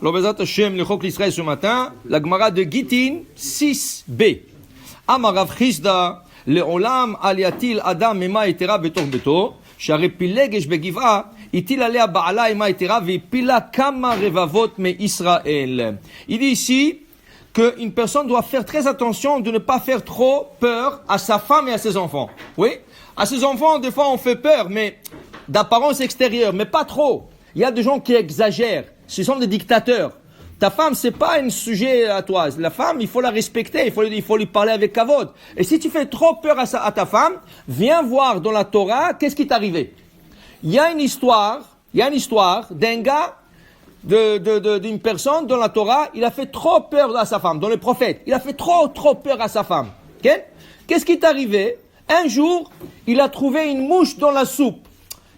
Alors, Bezat Hashem, le Chok l'Israël ce matin, la Gemara de Gittin 6b. Amarav Chizda, le Olam aliatil Adam ema etera betor beto, שהרי פילגש בגבעה, הטיל עליה בעלה אמה יתרה והפילה כמה רבבות מישראל. Il dit ici qu'une personne doit faire très attention de ne pas faire trop peur à sa femme et à ses enfants. Oui, à ses enfants, des fois on fait peur, mais d'apparence extérieure, mais pas trop. Il y a des gens qui exagèrent, ce sont des dictateurs. Ta femme, c'est pas un sujet à toi. La femme, il faut la respecter, il faut lui parler avec kavod. Et si tu fais trop peur à ta femme, viens voir dans la Torah, qu'est-ce qui t'est arrivé. Il y a une histoire d'un gars, d'une personne dans la Torah, il a fait trop peur à sa femme, dans le prophète. Il a fait trop peur à sa femme. Okay? Qu'est-ce qui est arrivé? Un jour, il a trouvé une mouche dans la soupe.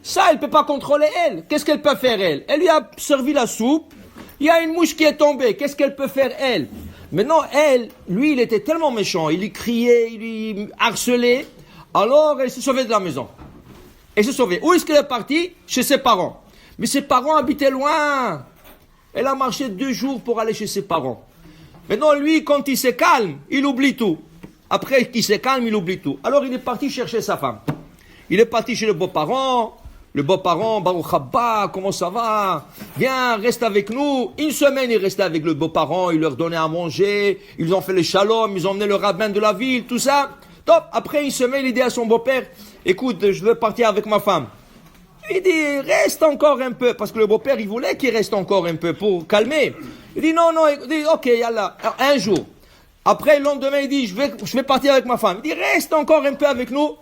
Ça, elle peut pas contrôler elle. Qu'est-ce qu'elle peut faire elle? Elle lui a servi la soupe. Il y a une mouche qui est tombée. Qu'est-ce qu'elle peut faire, elle? Maintenant, lui, il était tellement méchant. Il lui criait, il lui harcelait. Alors, elle s'est sauvée de la maison. Elle s'est sauvée. Où est-ce qu'elle est partie? Chez ses parents. Mais ses parents habitaient loin. Elle a marché 2 jours pour aller chez ses parents. Maintenant, lui, quand il se calme, il oublie tout. Après qu'il se calme, il oublie tout. Alors, il est parti chercher sa femme. Il est parti chez le beau-parent. Le beau-parent, Baruch Haba, comment ça va? Viens, reste avec nous. Une semaine, il restait avec le beau-parent, il leur donnait à manger, ils ont fait le shalom, ils ont emmené le rabbin de la ville, tout ça. Top. Après une semaine, il dit à son beau-père, écoute, je veux partir avec ma femme. Il dit, reste encore un peu, parce que le beau-père, il voulait qu'il reste encore un peu pour calmer. Il dit, non, il dit, ok, yallah, un jour. Après, le lendemain, il dit, je vais partir avec ma femme. Il dit, reste encore un peu avec nous.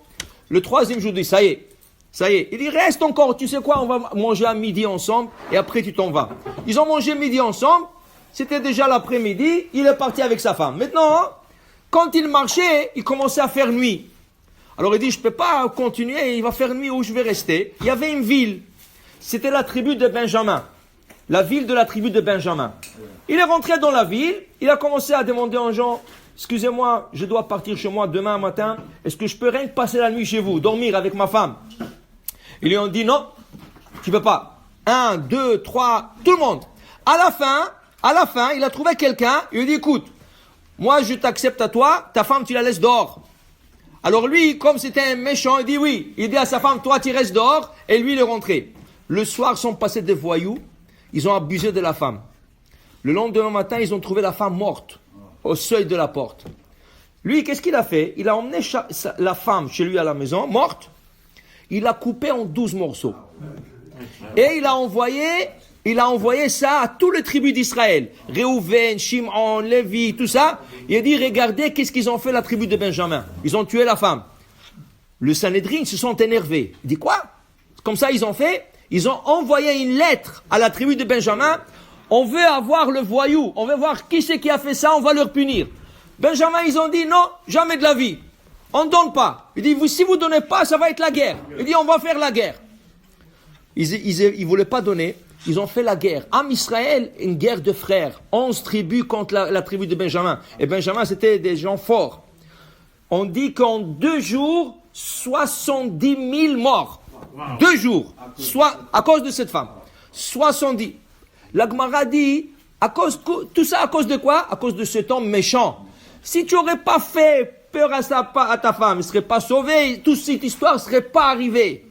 Le 3e jour, il dit, ça y est, il dit, reste encore, tu sais quoi, on va manger à midi ensemble, et après tu t'en vas. Ils ont mangé midi ensemble, c'était déjà l'après-midi, il est parti avec sa femme. Maintenant, quand il marchait, il commençait à faire nuit. Alors il dit, je peux pas continuer, il va faire nuit où je vais rester. Il y avait une ville, c'était la tribu de Benjamin, la ville de la tribu de Benjamin. Il est rentré dans la ville, il a commencé à demander aux gens, excusez-moi, je dois partir chez moi demain matin, est-ce que je peux rien que passer la nuit chez vous, dormir avec ma femme? Ils lui ont dit non, tu peux pas. 1, 2, 3, tout le monde. À la fin, il a trouvé quelqu'un, il lui a dit, écoute, moi je t'accepte à toi, ta femme tu la laisses dehors. Alors lui, comme c'était un méchant, il dit oui. Il dit à sa femme, toi tu restes dehors, et lui il est rentré. Le soir sont passés des voyous, ils ont abusé de la femme. Le lendemain matin, ils ont trouvé la femme morte, au seuil de la porte. Lui, qu'est-ce qu'il a fait? Il a emmené la femme chez lui à la maison, morte. Il l'a coupé en 12 morceaux. Et il a envoyé ça à toutes les tribus d'Israël. Réhouven, Shimon, Lévi, tout ça. Il a dit, regardez qu'est-ce qu'ils ont fait la tribu de Benjamin. Ils ont tué la femme. Le Sanhédrin se sont énervés. Il dit quoi? Comme ça ils ont fait. Ils ont envoyé une lettre à la tribu de Benjamin. On veut avoir le voyou. On veut voir qui c'est qui a fait ça. On va leur punir. Benjamin, ils ont dit non, jamais de la vie. On ne donne pas. Il dit, si vous ne donnez pas, ça va être la guerre. Il dit, on va faire la guerre. Ils ne voulaient pas donner. Ils ont fait la guerre. Am Israël, une guerre de frères. 11 tribus contre la tribu de Benjamin. Et Benjamin, c'était des gens forts. On dit qu'en 2 jours, 70 000 morts. 2 jours. Soit à cause de cette femme. 70. La Gemara dit, tout ça à cause de quoi? À cause de cet homme méchant. Si tu n'aurais pas fait peur à ta femme, il ne serait pas sauvé, toute cette histoire ne serait pas arrivée.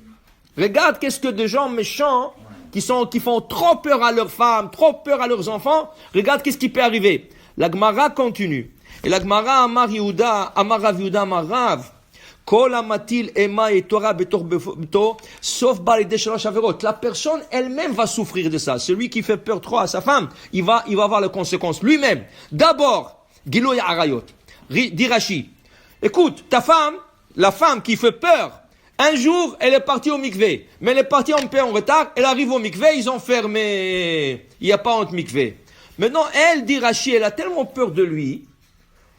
Regarde qu'est-ce que des gens méchants qui font trop peur à leurs femmes, trop peur à leurs enfants, regarde qu'est-ce qui peut arriver. La Gemara continue. Et la Gemara Amar Rav Yehuda Amar Rav, Kol amatil ema et Torah betor beto, sauf balide shalosh averot. La personne elle-même va souffrir de ça. Celui qui fait peur trop à sa femme, il va avoir les conséquences lui-même. D'abord, Giloy Arayot. Dit Rashi, écoute, ta femme, la femme qui fait peur, un jour, elle est partie au mikvé. Mais elle est partie un peu en retard, elle arrive au mikvé, ils ont fermé. Il n'y a pas honte mikvé. Maintenant, elle, dit Rashi, elle a tellement peur de lui,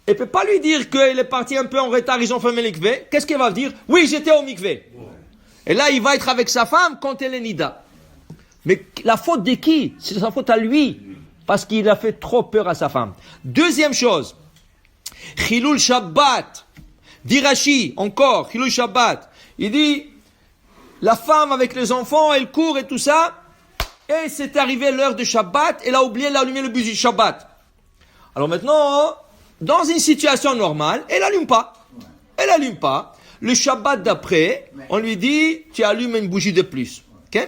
elle ne peut pas lui dire qu'elle est partie un peu en retard, ils ont fermé le mikvé. Qu'est-ce qu'elle va dire? Oui, j'étais au mikvé. Et là, il va être avec sa femme quand elle est nida. Mais la faute de qui? C'est sa faute à lui. Parce qu'il a fait trop peur à sa femme. Deuxième chose. Chilul Shabbat. Dit Rashi, encore, Chilul Shabbat. Il dit, la femme avec les enfants, elle court et tout ça. et c'est arrivé l'heure de Shabbat, elle a oublié d'allumer le bougie de Shabbat. Alors maintenant, dans une situation normale, elle n'allume pas. Elle n'allume pas. Le Shabbat d'après, on lui dit, tu allumes une bougie de plus. Okay?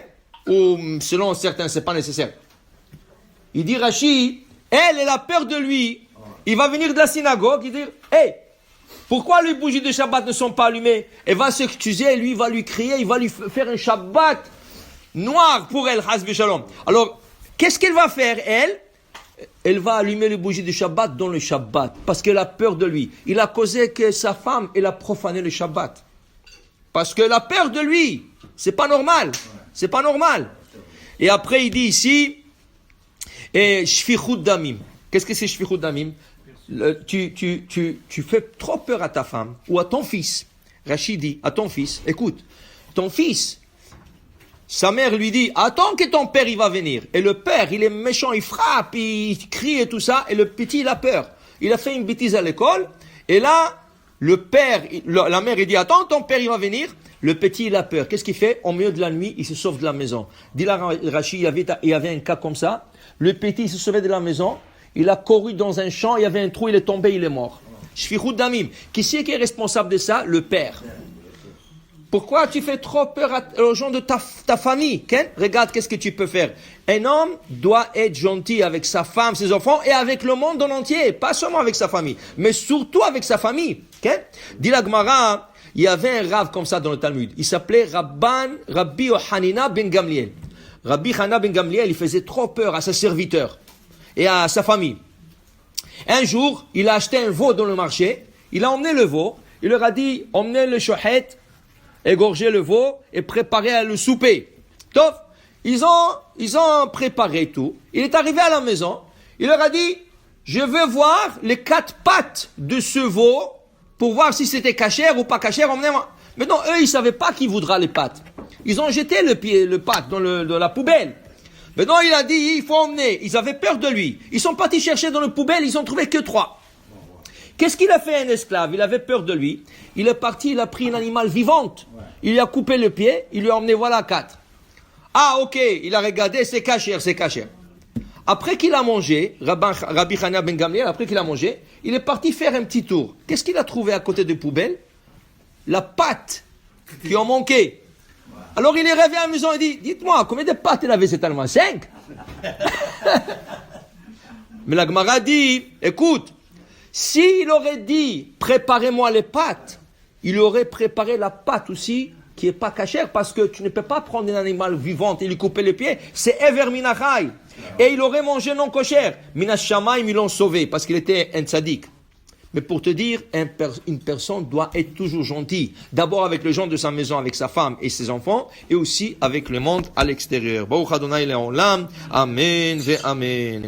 Ou selon certains, c'est pas nécessaire. Il dit Rashi, elle a peur de lui. Il va venir de la synagogue, il dit, hey, pourquoi les bougies de Shabbat ne sont pas allumées? Elle va s'excuser, lui va lui crier, il va lui faire un Shabbat noir pour elle, Hasbe Shalom. Alors, qu'est-ce qu'elle va faire, elle? Elle va allumer les bougies de Shabbat dans le Shabbat, parce qu'elle a peur de lui. Il a causé que sa femme, elle a profané le Shabbat. Parce qu'elle a peur de lui. C'est pas normal. C'est pas normal. Et après, il dit ici, Shfichut Damim. Qu'est-ce que c'est Shfichut Damim? Tu fais trop peur à ta femme ou à ton fils. Rachid dit à ton fils, écoute, ton fils, sa mère lui dit, attends que ton père il va venir. Et le père, il est méchant, il frappe, il crie et tout ça. Et le petit, il a peur. Il a fait une bêtise à l'école. Et là, le père, la mère, il dit, attends, ton père il va venir. Le petit, il a peur. Qu'est-ce qu'il fait? Au milieu de la nuit, il se sauve de la maison. Dit là, Rachid, il y avait un cas comme ça. Le petit, il se sauvait de la maison. Il a couru dans un champ, il y avait un trou, il est tombé, il est mort. Shfichut Damim. Qui c'est qui est responsable de ça? Le père. Pourquoi tu fais trop peur aux gens de ta famille? Ken? Regarde, qu'est-ce que tu peux faire. Un homme doit être gentil avec sa femme, ses enfants et avec le monde en entier. Pas seulement avec sa famille, mais surtout avec sa famille. Ken? Dit la Gemara, il y avait un rave comme ça dans le Talmud. Il s'appelait Rabbi Hanina ben Gamliel. Rabbi Hanina ben Gamliel, il faisait trop peur à ses serviteurs et à sa famille. Un jour, il a acheté un veau dans le marché. Il a emmené le veau. Il leur a dit, emmenez le shohet, égorger le veau et préparer le souper. Tof, ils ont préparé tout. Il est arrivé à la maison. Il leur a dit, je veux voir les 4 pattes de ce veau pour voir si c'était cachère ou pas cachère. Emmenez-moi. Maintenant, eux, ils savaient pas qui voudra les pattes. Ils ont jeté le patte dans la poubelle. Maintenant, il a dit, il faut emmener. Ils avaient peur de lui. Ils sont partis chercher dans la poubelle, ils ont trouvé que 3. Qu'est-ce qu'il a fait un esclave? Il avait peur de lui. Il est parti, il a pris un animal vivante. Il lui a coupé le pied, il lui a emmené, voilà 4. Ah, ok, il a regardé, c'est cachère, c'est cachère. Après qu'il a mangé, Rabbi Hanina ben Gamliel, après qu'il a mangé, il est parti faire un petit tour. Qu'est-ce qu'il a trouvé à côté des poubelles? La pâte qui en manquait. Alors il est revenu à la maison et dit, dites-moi, combien de pâtes il avait cet allemand? 5. Mais la Gemara dit, écoute, s'il aurait dit, préparez-moi les pâtes, il aurait préparé la pâte aussi, qui n'est pas cachère, parce que tu ne peux pas prendre un animal vivant et lui couper les pieds, c'est Ever Minachai. Et il aurait mangé non kosher. Minash Shamaim, ils l'ont sauvé, parce qu'il était un tzaddik. Mais pour te dire, une personne doit être toujours gentille. D'abord avec les gens de sa maison, avec sa femme et ses enfants, et aussi avec le monde à l'extérieur. Baruch Adonai Le'olam. Amen ve Amen.